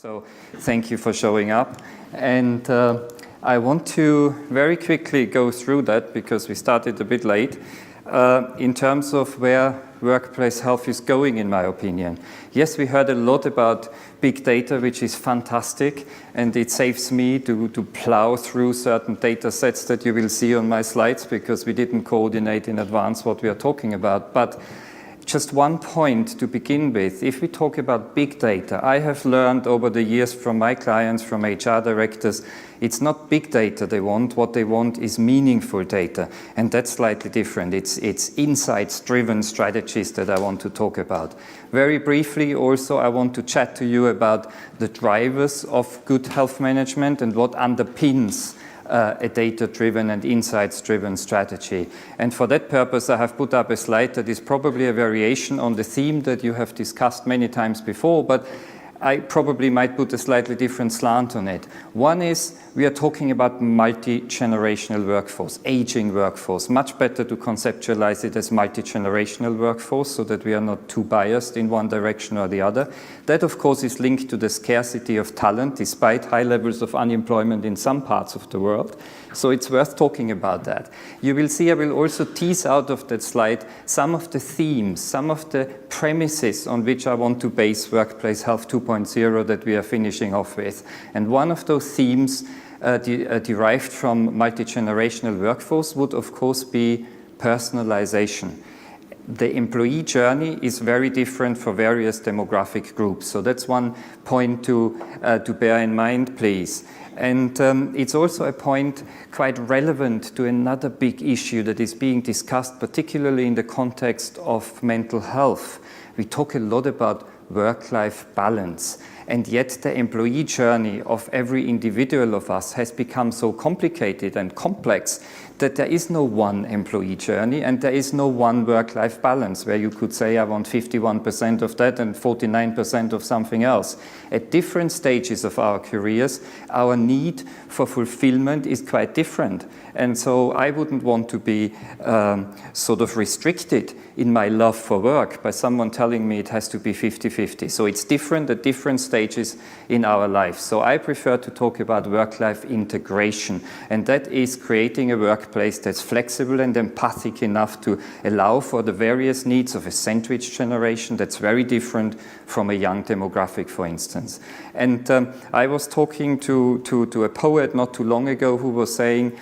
So thank you for showing up. And I want to very quickly go through that because we started a bit late in terms of where workplace health is going, in my opinion. Yes, we heard a lot about big data, which is fantastic, and it saves me to plow through certain data sets that you will see on my slides because we didn't coordinate in advance what we are talking about. But just one point to begin with, if we talk about big data, I have learned over the years from my clients, from HR directors, it's not big data they want. What they want is meaningful data, and that's slightly different. It's insights-driven strategies that I want to talk about. Very briefly also, I want to chat to you about the drivers of good health management and what underpins a data-driven and insights-driven strategy. And for that purpose, I have put up a slide that is probably a variation on the theme that you have discussed many times before, but I probably might put a slightly different slant on it. One is we are talking about multi-generational workforce, aging workforce. Much better to conceptualize it as multi-generational workforce so that we are not too biased in one direction or the other. That, of course, is linked to the scarcity of talent, despite high levels of unemployment in some parts of the world. So it's worth talking about that. You will see I will also tease out of that slide some of the themes, some of the premises on which I want to base Workplace Health 2.0 that we are finishing off with. And one of those themes derived from multi-generational workforce would, of course, be personalization. The employee journey is very different for various demographic groups. So that's one point to bear in mind, please. And it's also a point quite relevant to another big issue that is being discussed, particularly in the context of mental health. We talk a lot about work-life balance, and yet the employee journey of every individual of us has become so complicated and complex that there is no one employee journey and there is no one work-life balance where you could say I want 51% of that and 49% of something else. At different stages of our careers, our need for fulfillment is quite different. And so I wouldn't want to be sort of restricted in my love for work by someone telling me it has to be 50-50. So it's different at different stages in our life. So I prefer to talk about work-life integration, and that is creating a workplace that's flexible and empathic enough to allow for the various needs of a sandwich generation that's very different from a young demographic, for instance. And I was talking to a poet not too long ago who was saying,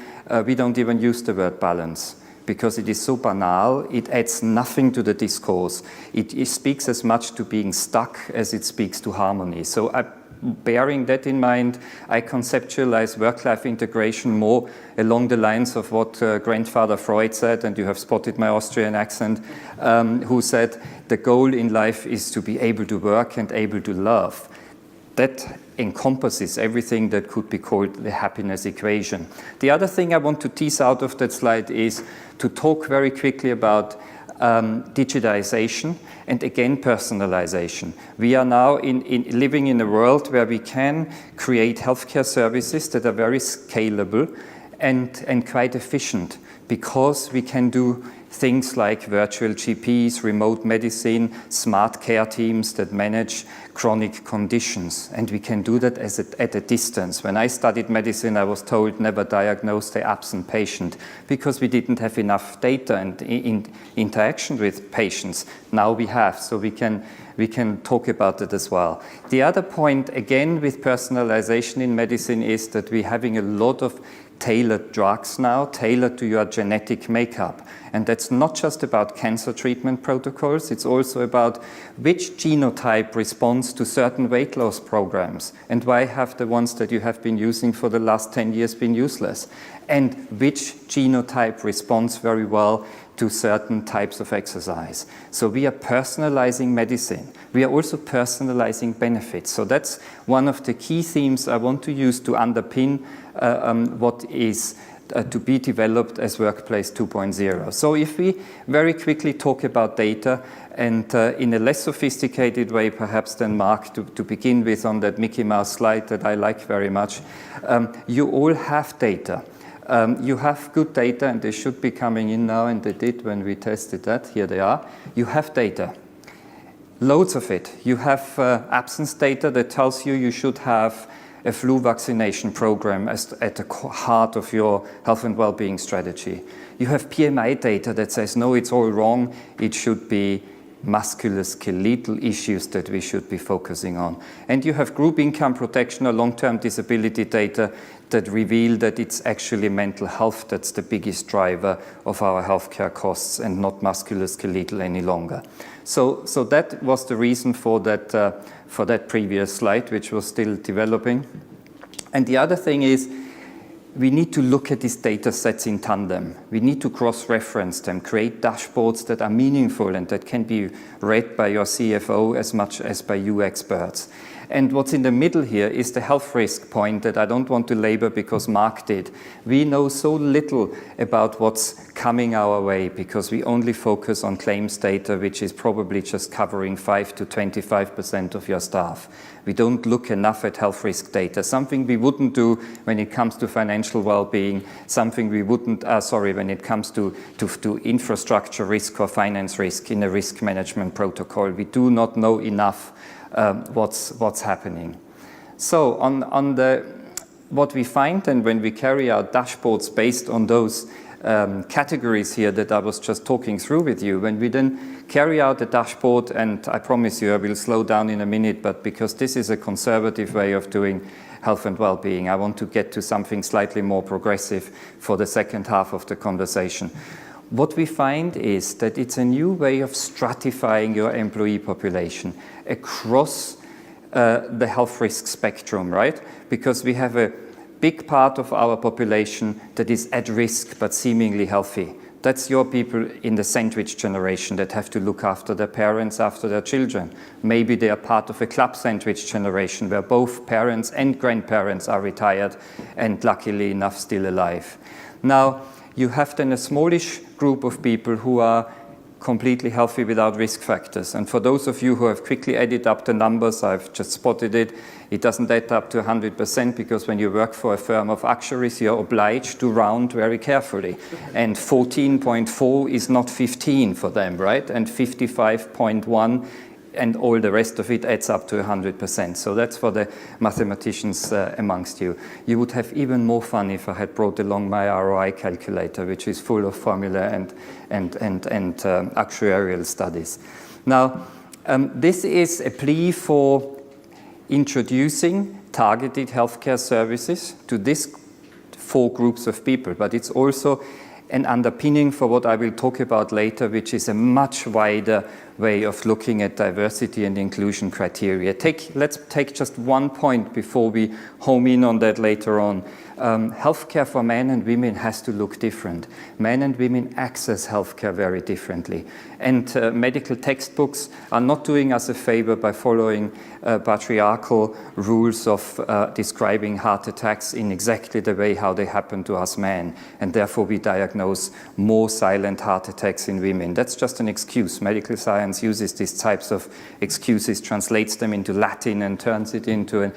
we don't even use the word balance because it is so banal, it adds nothing to the discourse. It speaks as much to being stuck as it speaks to harmony. So bearing that in mind, I conceptualize work-life integration more along the lines of what grandfather Freud said, and you have spotted my Austrian accent, who said the goal in life is to be able to work and able to love. That encompasses everything that could be called the happiness equation. The other thing I want to tease out of that slide is to talk very quickly about digitization and again personalization. We are now living in a world where we can create healthcare services that are very scalable and quite efficient because we can do things like virtual GPs, remote medicine, smart care teams that manage chronic conditions. And we can do that at a distance. When I studied medicine, I was told never diagnose the absent patient because we didn't have enough data and interaction with patients. Now we have, so we can talk about it as well. The other point, again, with personalization in medicine is that we're having a lot of tailored drugs now, tailored to your genetic makeup. And that's not just about cancer treatment protocols, it's also about which genotype responds to certain weight loss programs and why have the ones that you have been using for the last 10 years been useless, and which genotype responds very well to certain types of exercise. So we are personalizing medicine. We are also personalizing benefits. So that's one of the key themes I want to use to underpin what is to be developed as Workplace 2.0. So if we very quickly talk about data, and in a less sophisticated way perhaps than Mark to begin with on that Mickey Mouse slide that I like very much, you all have data. You have good data, and they should be coming in now, and they did when we tested that. Here they are. You have data. loads of it. You have absence data that tells you should have a flu vaccination program at the heart of your health and well-being strategy. You have PMI data that says, no, it's all wrong. It should be musculoskeletal issues that we should be focusing on. And you have group income protection or long-term disability data that reveal that it's actually mental health that's the biggest driver of our healthcare costs and not musculoskeletal any longer. So that was the reason for that previous slide, which was still developing. And the other thing is, we need to look at these data sets in tandem. We need to cross-reference them, create dashboards that are meaningful and that can be read by your CFO as much as by you experts. And what's in the middle here is the health risk point that I don't want to labor because Mark did. We know so little about what's coming our way because we only focus on claims data, which is probably just covering 5 to 25% of your staff. We don't look enough at health risk data, something we wouldn't do when it comes to financial well-being, something we wouldn't, when it comes to infrastructure risk or finance risk in a risk management protocol. We do not know enough what's happening. So on what we find, and when we carry out dashboards based on those categories here that I was just talking through with you, when we then carry out a dashboard, and I promise you I will slow down in a minute, but because this is a conservative way of doing health and well-being, I want to get to something slightly more progressive for the second half of the conversation. What we find is that it's a new way of stratifying your employee population across the health risk spectrum, right? Because we have a big part of our population that is at risk but seemingly healthy. That's your people in the sandwich generation that have to look after their parents, after their children. Maybe they are part of a club sandwich generation where both parents and grandparents are retired and luckily enough still alive. Now, you have then a smallish group of people who are completely healthy without risk factors. And for those of you who have quickly added up the numbers, I've just spotted it, it doesn't add up to 100% because when you work for a firm of actuaries, you're obliged to round very carefully. And 14.4 is not 15 for them, right? And 55.1 and all the rest of it adds up to 100%. So that's for the mathematicians amongst you. You would have even more fun if I had brought along my ROI calculator, which is full of formula and actuarial studies. Now, this is a plea for introducing targeted healthcare services to these 4 groups of people, but it's also an underpinning for what I will talk about later, which is a much wider way of looking at diversity and inclusion criteria. Let's take just one point before we home in on that later on. Healthcare for men and women has to look different. Men and women access healthcare very differently. And medical textbooks are not doing us a favor by following patriarchal rules of describing heart attacks in exactly the way how they happen to us men. And therefore we diagnose more silent heart attacks in women. That's just an excuse. Medical science uses these types of excuses, translates them into Latin and turns it into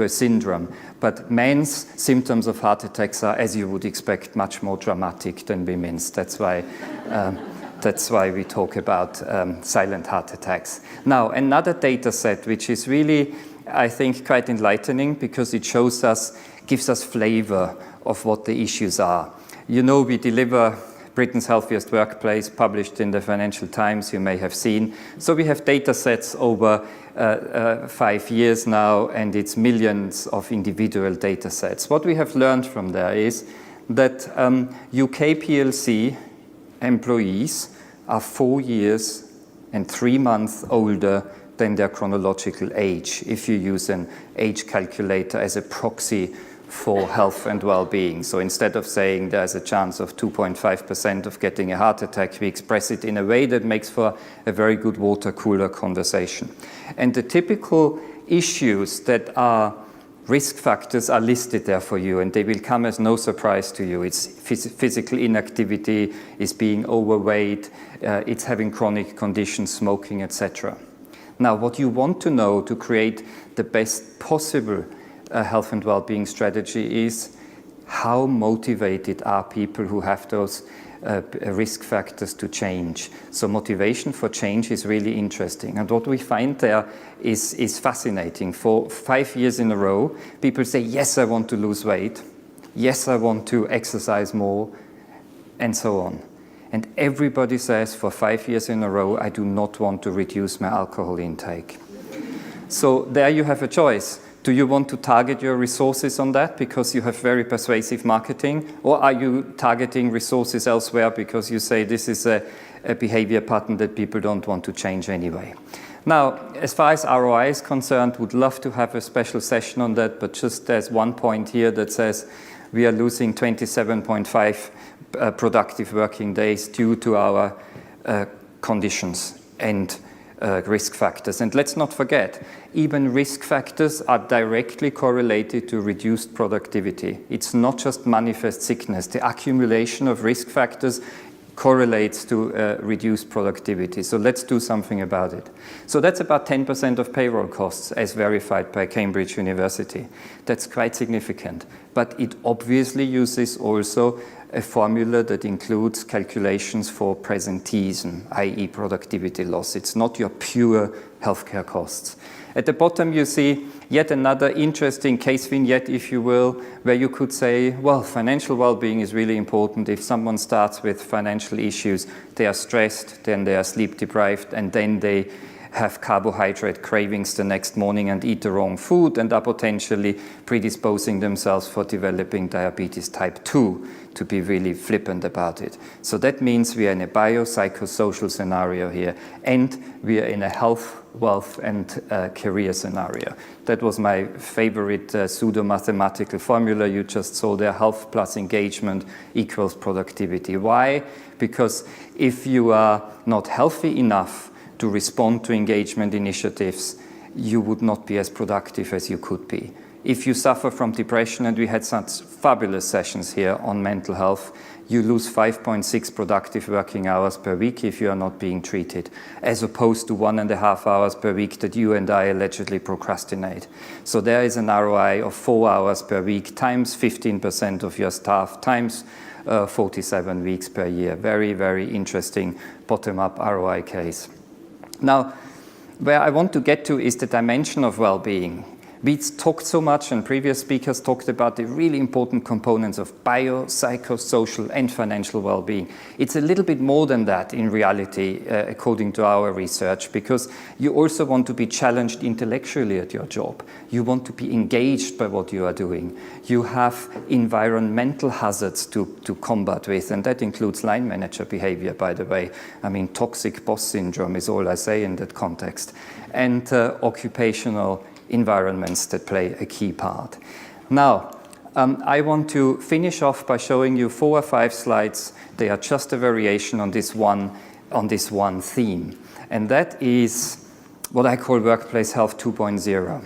a syndrome. But men's symptoms of heart attacks are, as you would expect, much more dramatic than women's. That's why we talk about silent heart attacks. Now, another data set, which is really, I think, quite enlightening because it gives us flavor of what the issues are. You know, we deliver Britain's Healthiest Workplace, published in the Financial Times, you may have seen. So we have data sets over 5 years now, and it's millions of individual data sets. What we have learned from there is that UK PLC employees are 4 years and 3 months older than their chronological age, if you use an age calculator as a proxy for health and well-being. So instead of saying there's a chance of 2.5% of getting a heart attack, we express it in a way that makes for a very good water cooler conversation. And the typical issues that are risk factors are listed there for you, and they will come as no surprise to you. It's physical inactivity, it's being overweight, it's having chronic conditions, smoking, etc. Now, what you want to know to create the best possible health and well-being strategy is how motivated are people who have those risk factors to change. So motivation for change is really interesting. And what we find there is fascinating. For 5 years in a row, people say, yes, I want to lose weight. Yes, I want to exercise more, and so on. And everybody says for 5 years in a row, I do not want to reduce my alcohol intake. So there you have a choice. Do you want to target your resources on that because you have very persuasive marketing? Or are you targeting resources elsewhere because you say this is a behavior pattern that people don't want to change anyway? Now, as far as ROI is concerned, would love to have a special session on that, but just there's one point here that says we are losing 27.5 productive working days due to our conditions and risk factors. And let's not forget, even risk factors are directly correlated to reduced productivity. It's not just manifest sickness. The accumulation of risk factors correlates to reduced productivity. So let's do something about it. So that's about 10% of payroll costs as verified by Cambridge University. That's quite significant. But it obviously uses also a formula that includes calculations for presenteeism, i.e. productivity loss. It's not your pure healthcare costs. At the bottom you see yet another interesting case vignette, if you will, where you could say, well, financial well-being is really important. If someone starts with financial issues, they are stressed, then they are sleep deprived, and then they have carbohydrate cravings the next morning and eat the wrong food and are potentially predisposing themselves for developing diabetes type 2, to be really flippant about it. So that means we are in a biopsychosocial scenario here, and we are in a health, wealth, and career scenario. That was my favorite pseudo-mathematical formula you just saw there. Health plus engagement equals productivity. Why? Because if you are not healthy enough to respond to engagement initiatives, you would not be as productive as you could be. If you suffer from depression, and we had such fabulous sessions here on mental health, you lose 5.6 productive working hours per week if you are not being treated, as opposed to 1.5 hours per week that you and I allegedly procrastinate. So there is an ROI of 4 hours per week times 15% of your staff times 47 weeks per year. Very, very interesting bottom-up ROI case. Now, where I want to get to is the dimension of well-being. We talked so much, and previous speakers talked about the really important components of biopsychosocial and financial well-being. It's a little bit more than that in reality, according to our research, because you also want to be challenged intellectually at your job. You want to be engaged by what you are doing. You have environmental hazards to combat with, and that includes line manager behavior, by the way. I mean, toxic boss syndrome is all I say in that context. And occupational environments that play a key part. Now, I want to finish off by showing you 4 or 5 slides. They are just a variation on this one theme, and that is what I call Workplace Health 2.0.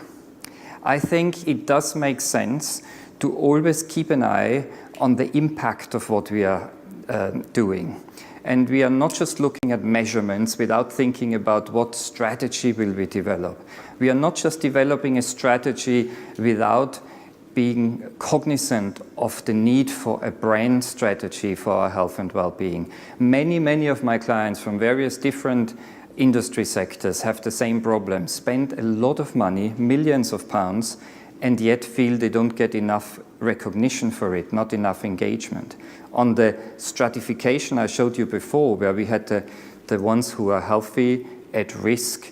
I think it does make sense to always keep an eye on the impact of what we are doing. And we are not just looking at measurements without thinking about what strategy will we develop. We are not just developing a strategy without being cognizant of the need for a brand strategy for our health and well-being. Many of my clients from various different industry sectors have the same problem. Spend a lot of money, millions of pounds, and yet feel they don't get enough recognition for it, not enough engagement. On the stratification I showed you before, where we had the ones who are healthy, at risk,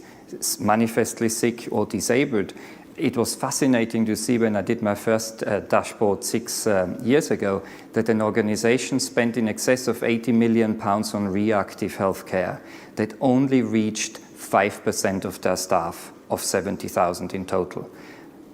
manifestly sick or disabled, it was fascinating to see when I did my first dashboard 6 years ago that an organization spent in excess of £80 million on reactive healthcare that only reached 5% of their staff, of 70,000 in total.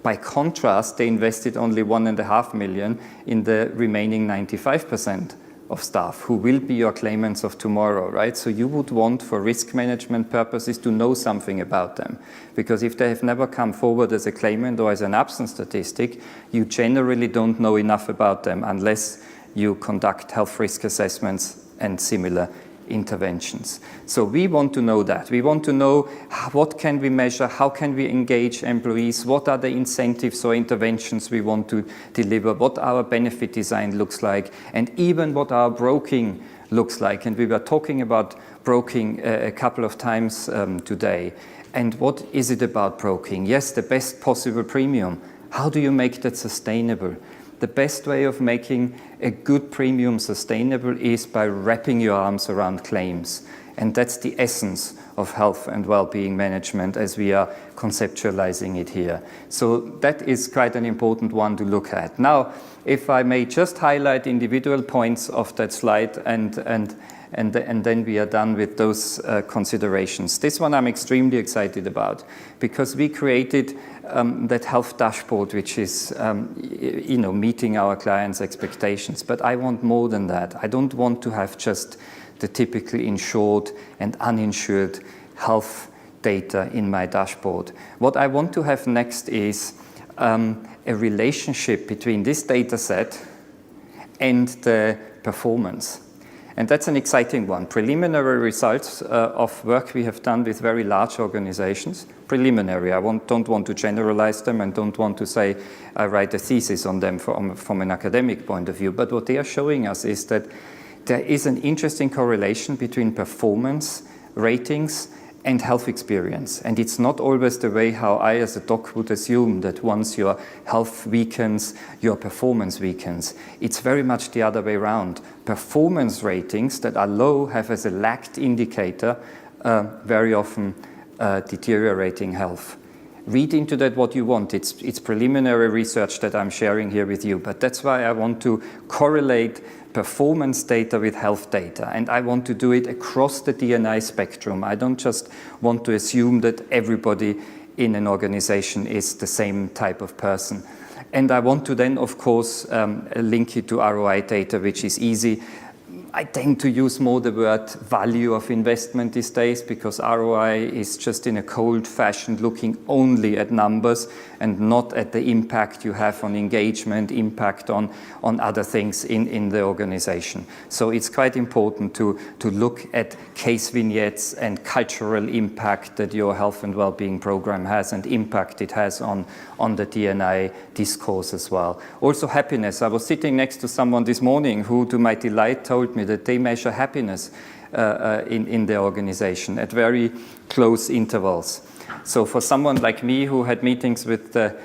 By contrast, they invested only $1.5 million in the remaining 95% of staff, who will be your claimants of tomorrow, right? So you would want, for risk management purposes, to know something about them. Because if they have never come forward as a claimant or as an absence statistic, you generally don't know enough about them unless you conduct health risk assessments and similar interventions. So we want to know that. We want to know what can we measure, how can we engage employees, what are the incentives or interventions we want to deliver, what our benefit design looks like, and even what our broking looks like. And we were talking about broking a couple of times today. And what is it about broking? Yes, the best possible premium. How do you make that sustainable? The best way of making a good premium sustainable is by wrapping your arms around claims. And that's the essence of health and well-being management as we are conceptualizing it here. So that is quite an important one to look at. Now, if I may just highlight individual points of that slide and then we are done with those considerations. This one I'm extremely excited about because we created that health dashboard, which is meeting our clients' expectations. But I want more than that. I don't want to have just the typical insured and uninsured health data in my dashboard. What I want to have next is a relationship between this data set and the performance. And that's an exciting one. Preliminary results of work we have done with very large organizations. Preliminary, I don't want to generalize them and don't want to say I write a thesis on them from an academic point of view. But what they are showing us is that there is an interesting correlation between performance, ratings, and health experience. And it's not always the way how I as a doc would assume that once your health weakens, your performance weakens. It's very much the other way around. Performance ratings that are low have as a lagged indicator very often deteriorating health. Read into that what you want. It's preliminary research that I'm sharing here with you, but that's why I want to correlate performance data with health data, and I want to do it across the D&I spectrum. I don't just want to assume that everybody in an organization is the same type of person. And I want to then, of course, link it to ROI data, which is easy. I tend to use more the word value of investment these days because ROI is just in a cold fashion looking only at numbers and not at the impact you have on engagement, impact on other things in the organization. So it's quite important to look at case vignettes and cultural impact that your health and well-being program has and impact it has on the D&I discourse as well. Also happiness. I was sitting next to someone this morning who, to my delight, told me that they measure happiness in their organization at very close intervals. So for someone like me who had meetings with the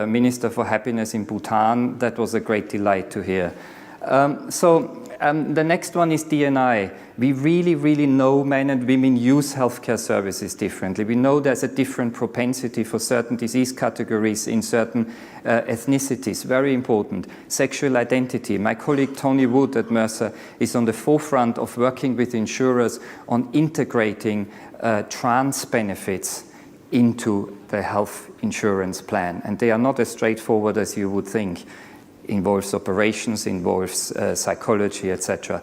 Minister for Happiness in Bhutan, that was a great delight to hear. The next one is D&I. We really know men and women use healthcare services differently. We know there's a different propensity for certain disease categories in certain ethnicities. Very important. Sexual identity. My colleague Tony Wood at Mercer is on the forefront of working with insurers on integrating trans benefits into the health insurance plan. And they are not as straightforward as you would think. Involves operations, involves psychology, etc.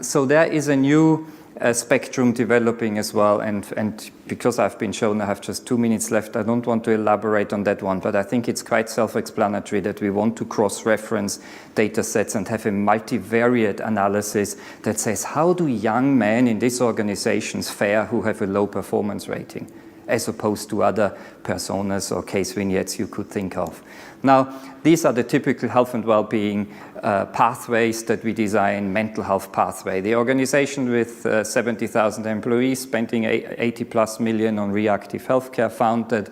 So there is a new spectrum developing as well, and because I've been shown I have just 2 minutes left, I don't want to elaborate on that one, but I think it's quite self-explanatory that we want to cross-reference data sets and have a multivariate analysis that says how do young men in these organizations fare who have a low performance rating, as opposed to other personas or case vignettes you could think of. Now, these are the typical health and well-being pathways that we design, mental health pathway. The organization with 70,000 employees spending 80 plus million on reactive healthcare found that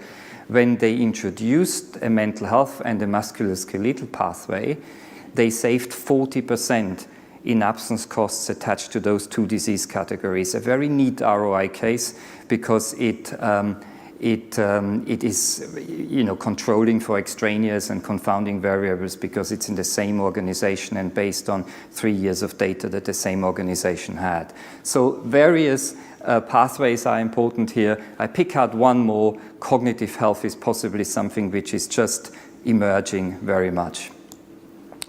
when they introduced a mental health and a musculoskeletal pathway, they saved 40% in absence costs attached to those two disease categories. A very neat ROI case because it is controlling for extraneous and confounding variables because it's in the same organization and based on 3 years of data that the same organization had. So various pathways are important here. I pick out one more. Cognitive health is possibly something which is just emerging very much.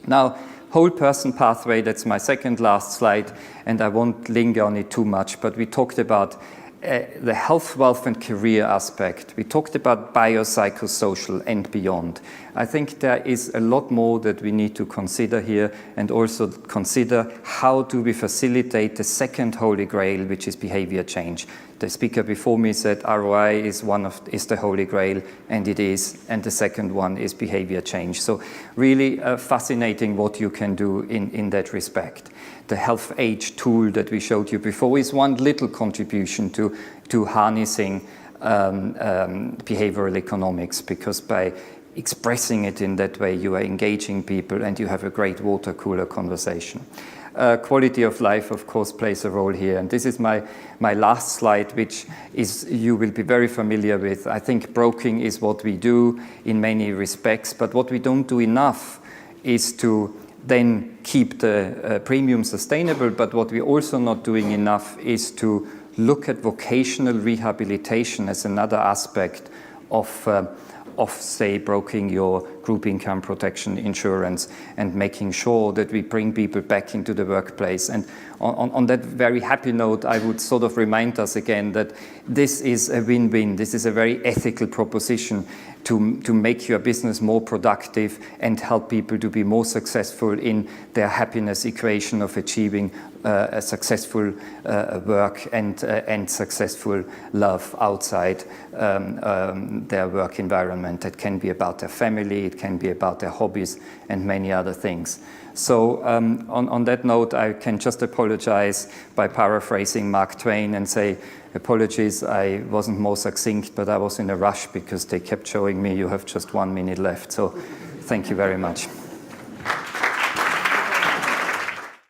Now, whole person pathway, that's my second last slide, and I won't linger on it too much, but we talked about the health, wealth, and career aspect. We talked about biopsychosocial and beyond. I think there is a lot more that we need to consider here, and also consider how do we facilitate the second holy grail, which is behavior change. The speaker before me said ROI is the holy grail, and it is, and the second one is behavior change. So really fascinating what you can do in that respect. The health age tool that we showed you before is one little contribution to harnessing behavioral economics, because by expressing it in that way, you are engaging people and you have a great water cooler conversation. Quality of life, of course, plays a role here. And this is my last slide, which is you will be very familiar with. I think broking is what we do in many respects, but what we don't do enough is to then keep the premium sustainable. But what we're also not doing enough is to look at vocational rehabilitation as another aspect of say, broking your group income protection insurance and making sure that we bring people back into the workplace. And on that very happy note, I would sort of remind us again that this is a win-win. This is a very ethical proposition to make your business more productive and help people to be more successful in their happiness equation of achieving a successful work and successful love outside their work environment. That can be about their family, it can be about their hobbies and many other things. So on that note, I can just apologize by paraphrasing Mark Twain and say, apologies, I wasn't more succinct, but I was in a rush because they kept showing me you have just 1 minute left. So thank you very much.